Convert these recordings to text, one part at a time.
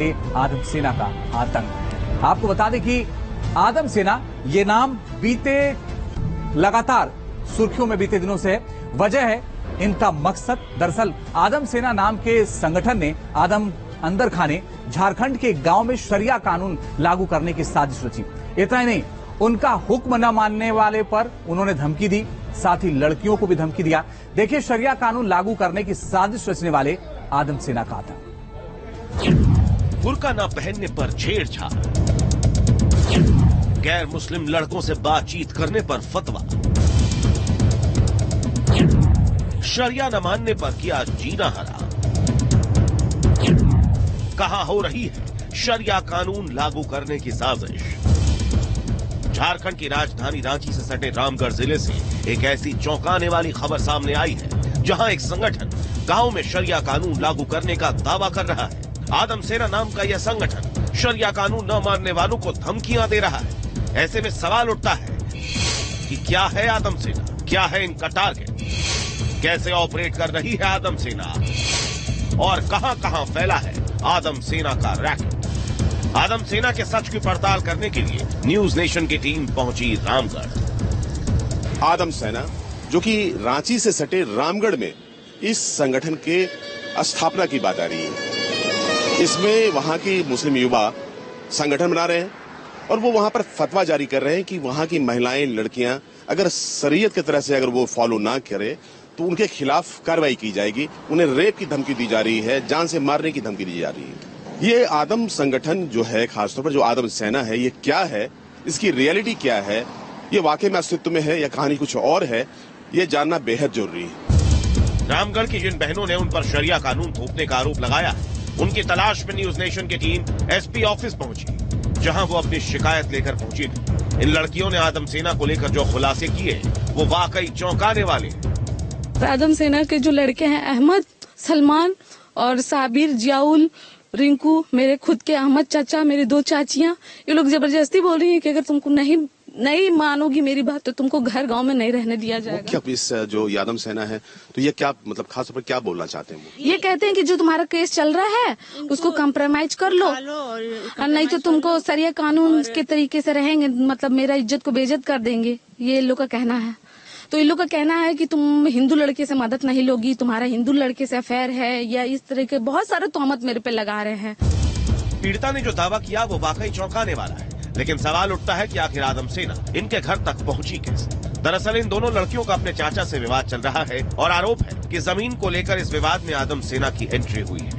आदम सेना का आतंक। आपको बता दें कि आदम सेना ये नाम बीते लगातार सुर्खियों में बीते दिनों से है। वजह है इनका मकसद, दरअसल आदम सेना नाम के संगठन ने आदम अंदर खाने झारखंड के गांव में शरिया कानून लागू करने की साजिश रची। इतना ही नहीं, उनका हुक्म न मानने वाले पर उन्होंने धमकी दी, साथ ही लड़कियों को भी धमकी दिया। देखिए शरिया कानून लागू करने की साजिश रचने वाले आदम सेना का आतंक। बुर्का न पहनने पर छेड़छाड़, गैर मुस्लिम लड़कों से बातचीत करने पर फतवा, शरिया न मानने पर किया जीना हराम। कहां हो रही है शरिया कानून लागू करने की साजिश। झारखंड की राजधानी रांची से सटे रामगढ़ जिले से एक ऐसी चौंकाने वाली खबर सामने आई है जहां एक संगठन गांव में शरिया कानून लागू करने का दावा कर रहा है। आदम सेना नाम का यह संगठन शरिया कानून न मानने वालों को धमकियां दे रहा है। ऐसे में सवाल उठता है कि क्या है आदम सेना, क्या है इनका टारगेट, कैसे ऑपरेट कर रही है आदम सेना और कहां कहां फैला है आदम सेना का रैकेट। आदम सेना के सच की पड़ताल करने के लिए न्यूज नेशन की टीम पहुंची रामगढ़। आदम सेना जो कि रांची से सटे रामगढ़ में इस संगठन के स्थापना की बात आ रही है। इसमें वहां की मुस्लिम युवा संगठन बना रहे हैं और वो वहां पर फतवा जारी कर रहे हैं कि वहां की महिलाएं, लड़कियां अगर शरीयत की तरह से अगर वो फॉलो ना करे तो उनके खिलाफ कार्रवाई की जाएगी। उन्हें रेप की धमकी दी जा रही है, जान से मारने की धमकी दी जा रही है। ये आदम संगठन जो है, खासतौर पर जो आदम सेना है, ये क्या है, इसकी रियलिटी क्या है, ये वाकई में अस्तित्व में है या कहानी कुछ और है, ये जानना बेहद जरूरी है। रामगढ़ की जिन बहनों ने उन पर शरिया कानून थोपने का आरोप लगाया है, उनकी तलाश में न्यूज नेशन की टीम एसपी ऑफिस पहुंची, जहां वो अपनी शिकायत लेकर पहुंची थी। इन लड़कियों ने आदम सेना को लेकर जो खुलासे किए वो वाकई चौंकाने वाले हैं। आदम सेना के जो लड़के हैं, अहमद, सलमान और साबिर, जियाउल, रिंकू, मेरे खुद के अहमद चाचा, मेरी 2 चाचियां, ये लोग जबरदस्ती बोल रही हैं कि अगर तुमको नहीं मानोगी मेरी बात तो तुमको घर गांव में नहीं रहने दिया जाएगा। क्या इस जो आदम सेना है तो ये क्या मतलब खास तौर पर क्या बोलना चाहते हैं? ये कहते हैं कि जो तुम्हारा केस चल रहा है उसको कंप्रोमाइज कर लो और नहीं तो तुमको शरिया कानून के तरीके से रहेंगे, मतलब मेरा इज्जत को बेइज्जत कर देंगे, ये इन लोग का कहना है। तो इन लोग का कहना है कि तुम हिंदू लड़के से मदद नहीं लोगी, तुम्हारा हिंदू लड़के से अफेयर है, या इस तरह के बहुत सारे तोहमत मेरे पे लगा रहे हैं। पीड़िता ने जो दावा किया वो वाकई चौंकाने वाला है, लेकिन सवाल उठता है कि आखिर आदम सेना इनके घर तक पहुंची कैसे। दरअसल इन दोनों लड़कियों का अपने चाचा से विवाद चल रहा है और आरोप है कि जमीन को लेकर इस विवाद में आदम सेना की एंट्री हुई है।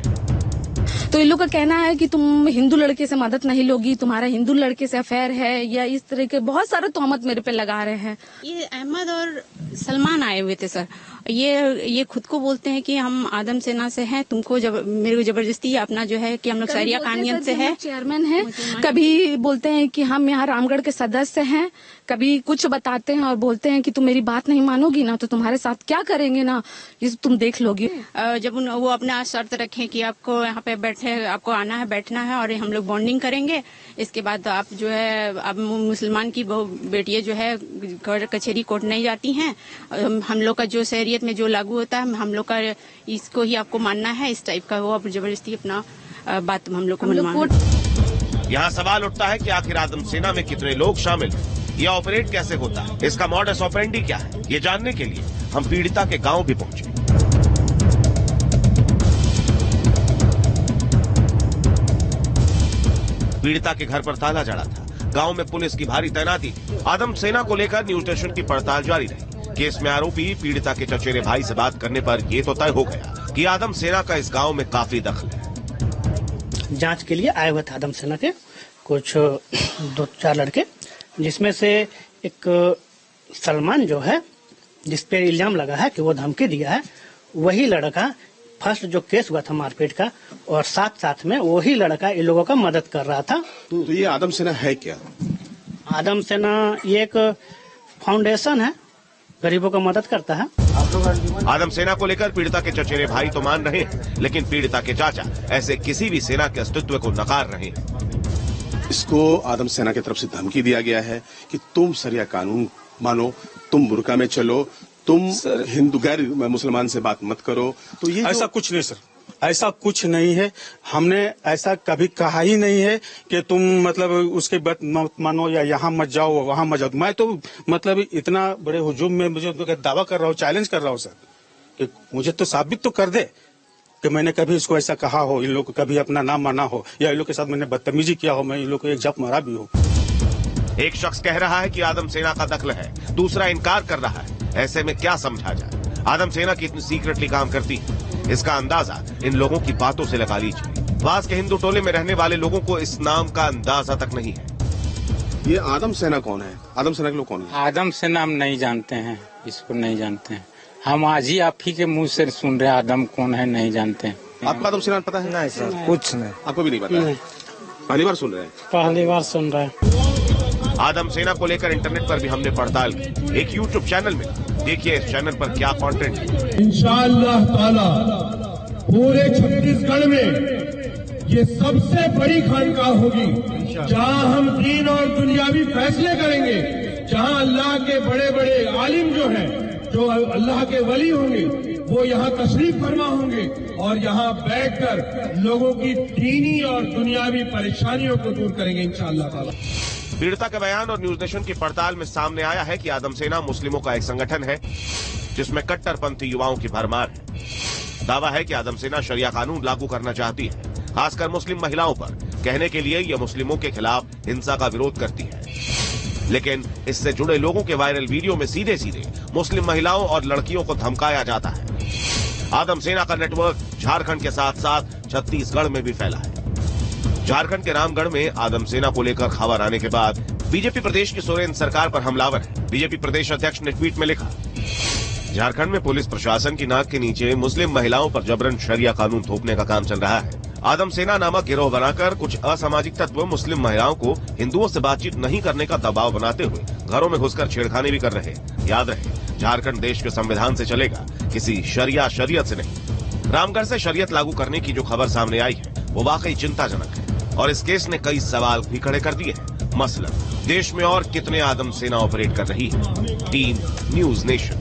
तो इन लोग का कहना है कि तुम हिंदू लड़के से मदद नहीं लोगी, तुम्हारा हिंदू लड़के से अफेयर है, या इस तरह के बहुत सारे तोहमत मेरे पे लगा रहे हैं। ये अहमद और सलमान आए हुए थे सर। ये खुद को बोलते हैं कि हम आदम सेना से हैं, तुमको मेरे को जबरदस्ती अपना जो है कि हम लोग शरिया कानून से है, चेयरमैन है, कभी बोलते हैं कि हम यहाँ रामगढ़ के सदस्य हैं, कभी कुछ बताते हैं और बोलते हैं कि तुम मेरी बात नहीं मानोगी ना तो तुम्हारे साथ क्या करेंगे ना ये तुम देख लोगी। जब वो अपना शर्त रखें कि आपको यहाँ पे आपको आना है, बैठना है और हम लोग बॉन्डिंग करेंगे, इसके बाद आप जो है अब मुसलमान की बेटियां जो है कचहरी कोर्ट नहीं जाती हैं, हम लोग का जो शरीयत में जो लागू होता है हम लोग का इसको ही आपको मानना है, इस टाइप का वो जबरदस्ती अपना बात हम लोग को मनवाना। यहाँ सवाल उठता है कि आखिर आदम सेना में कितने लोग शामिल हैं, ये ऑपरेट कैसे होता है, इसका मॉडस ऑपरेंडी क्या है, ये जानने के लिए हम पीड़िता के गांव भी पहुंचे। पीड़िता के घर पर ताला जड़ा था, गांव में पुलिस की भारी तैनाती थी। आदम सेना को लेकर न्यूज स्टेशन की पड़ताल जारी रही। केस में आरोपी पीड़िता के चचेरे भाई से बात करने पर यह तो तय हो गया कि आदम सेना का इस गांव में काफी दखल है। जांच के लिए आए हुए थे आदम सेना के कुछ 2-4 लड़के, जिसमें से एक सलमान जो है जिसपे इल्जाम लगा है कि वो धमकी दिया है, वही लड़का फर्स्ट जो केस हुआ था मारपीट का, और साथ में वही लड़का इन लोगों का मदद कर रहा था। तो ये आदम सेना है क्या? आदम सेना ये एक फाउंडेशन है, गरीबों का मदद करता है। आदम सेना को लेकर पीड़िता के चचेरे भाई तो मान रहे हैं, लेकिन पीड़िता के चाचा ऐसे किसी भी सेना के अस्तित्व को नकार रहे हैं। इसको आदम सेना की तरफ से धमकी दिया गया है कि तुम शरिया कानून मानो, तुम बुर्का में चलो, तुम हिंदू गैर मुसलमान से बात मत करो। तो ये ऐसा कुछ नहीं सर, ऐसा कुछ नहीं है। हमने ऐसा कभी कहा ही नहीं है कि तुम मतलब उसके बात मत मानो या यहाँ मत जाओ वहाँ मत जाओ। मैं तो मतलब इतना बड़े हुजूम में मुझे दावा कर रहा हूँ, चैलेंज कर रहा हूँ सर, कि मुझे तो साबित तो कर दे कि मैंने कभी इसको ऐसा कहा हो, इन लोग को कभी अपना नाम माना हो, या इन लोग के साथ मैंने बदतमीजी किया हो, मैं इन लोग को एक जप मारा भी हो। एक शख्स कह रहा है कि आदम सेना का दखल है, दूसरा इनकार कर रहा है। ऐसे में क्या समझा जाए? आदम सेना की इतनी सीक्रेटली काम करती है, इसका अंदाजा इन लोगों की बातों से लगा लीजिए। पास के हिंदू टोले में रहने वाले लोगों को इस नाम का अंदाजा तक नहीं है। ये आदम सेना कौन है? आदम सेना के लोग कौन है? आदम सेना हम नहीं जानते हैं, इसको नहीं जानते हैं। हम आज ही आप ही के मुंह से सुन रहे हैं आदम कौन है, नहीं जानते हैं। आपको आदम सेना पता है? नहीं सर, कुछ नहीं। आपको भी नहीं पता है? पहली बार सुन रहे हैं? पहली बार सुन रहे हैं। आदम सेना को लेकर इंटरनेट पर भी हमने पड़ताल की, एक यूट्यूब चैनल में। देखिए इस चैनल पर क्या कंटेंट है। इंशाअल्लाह ताला पूरे छत्तीसगढ़ में ये सबसे बड़ी खानकाह होगी, जहां हम दीन और दुनियावी फैसले करेंगे, जहां अल्लाह के बड़े बड़े आलिम जो हैं, जो अल्लाह के वली होंगे, वो यहाँ तशरीफ फरमा होंगे और यहाँ बैठकर लोगों की दीनी और दुनियावी परेशानियों को दूर करेंगे इंशाअल्लाह ताला। पीड़िता के बयान और न्यूज नेशन की पड़ताल में सामने आया है कि आदम सेना मुस्लिमों का एक संगठन है जिसमें कट्टरपंथी युवाओं की भरमार है। दावा है कि आदम सेना शरिया कानून लागू करना चाहती है, खासकर मुस्लिम महिलाओं पर। कहने के लिए यह मुस्लिमों के खिलाफ हिंसा का विरोध करती है, लेकिन इससे जुड़े लोगों के वायरल वीडियो में सीधे सीधे मुस्लिम महिलाओं और लड़कियों को धमकाया जाता है। आदम सेना का नेटवर्क झारखंड के साथ साथ छत्तीसगढ़ में भी फैला है। झारखंड के रामगढ़ में आदम सेना को लेकर खबर आने के बाद बीजेपी प्रदेश की सोरेन सरकार पर हमलावर है। बीजेपी प्रदेश अध्यक्ष ने ट्वीट में लिखा, झारखंड में पुलिस प्रशासन की नाक के नीचे मुस्लिम महिलाओं पर जबरन शरिया कानून थोपने का काम चल रहा है। आदम सेना नामक गिरोह बनाकर कुछ असामाजिक तत्व मुस्लिम महिलाओं को हिंदुओं से बातचीत नहीं करने का दबाव बनाते हुए घरों में घुसकर छेड़खानी भी कर रहे हैं। याद रहे, झारखंड देश के संविधान से चलेगा, किसी शरियत से नहीं। रामगढ़ से शरीयत लागू करने की जो खबर सामने आई है वो वाकई चिंताजनक है और इस केस ने कई सवाल भी खड़े कर दिए हैं। मसलन देश में और कितने आदम सेना ऑपरेट कर रही है? Team news nation.